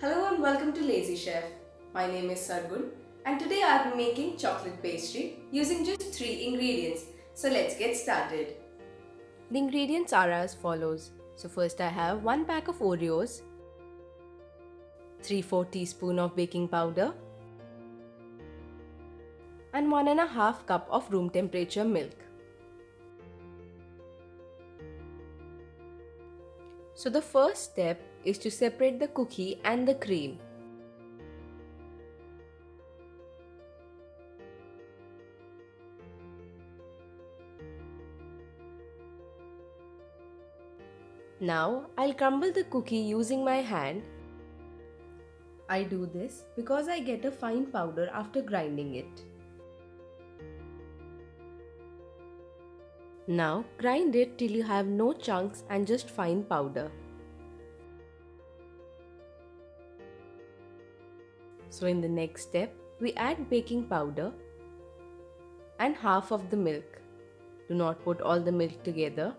Hello and welcome to Lazy Chef. My name is Sargun and today I am making chocolate pastry using just 3 ingredients. So let's get started. The ingredients are as follows. So first I have 1 pack of Oreos, 3/4 teaspoon of baking powder and 1.5 cup of room temperature milk. So the first step is to separate the cookie and the cream. Now I'll crumble the cookie using my hand. I do this because I get a fine powder after grinding it. Now grind it till you have no chunks and just fine powder. So in the next step, we add baking powder and half of the milk. Do not put all the milk together.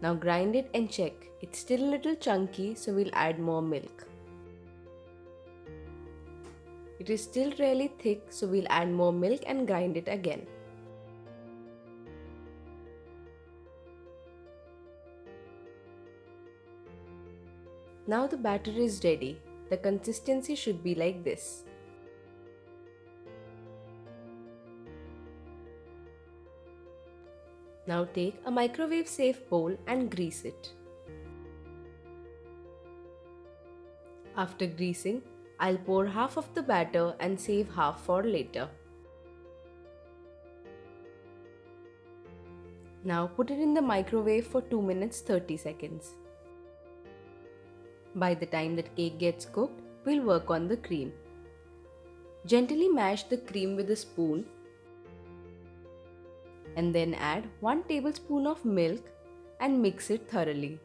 Now grind it and check. It's still a little chunky, so we'll add more milk. It is still really thick, so we'll add more milk and grind it again. Now the batter is ready. The consistency should be like this. Now take a microwave safe bowl and grease it. After greasing, I'll pour half of the batter and save half for later. Now put it in the microwave for 2 minutes 30 seconds. By the time that cake gets cooked, we'll work on the cream. Gently mash the cream with a spoon and then add 1 tablespoon of milk and mix it thoroughly.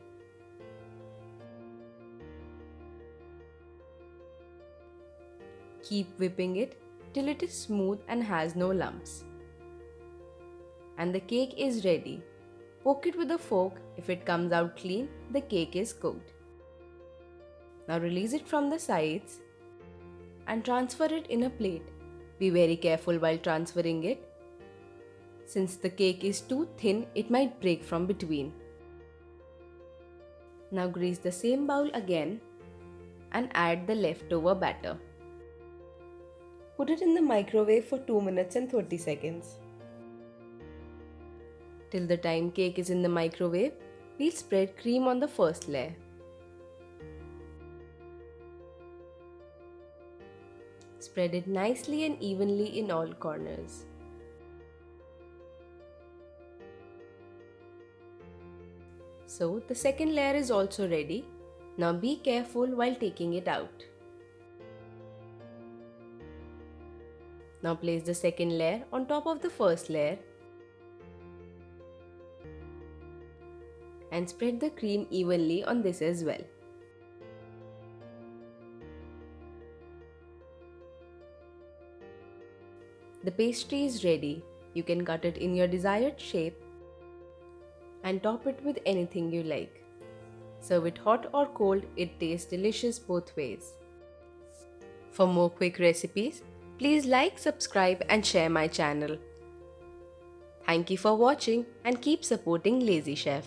Keep whipping it till it is smooth and has no lumps. And the cake is ready. Poke it with a fork. If it comes out clean, the cake is cooked. Now release it from the sides and transfer it in a plate. Be very careful while transferring it. Since the cake is too thin, it might break from between. Now grease the same bowl again and add the leftover batter. Put it in the microwave for 2 minutes and 30 seconds. Till the time cake is in the microwave, we'll spread cream on the first layer. Spread it nicely and evenly in all corners. So the second layer is also ready. Now be careful while taking it out. Now place the second layer on top of the first layer and spread the cream evenly on this as well. The pastry is ready. You can cut it in your desired shape and top it with anything you like. Serve it hot or cold, it tastes delicious both ways. For more quick recipes, please like, subscribe and share my channel. Thank you for watching and keep supporting Lazy Chef.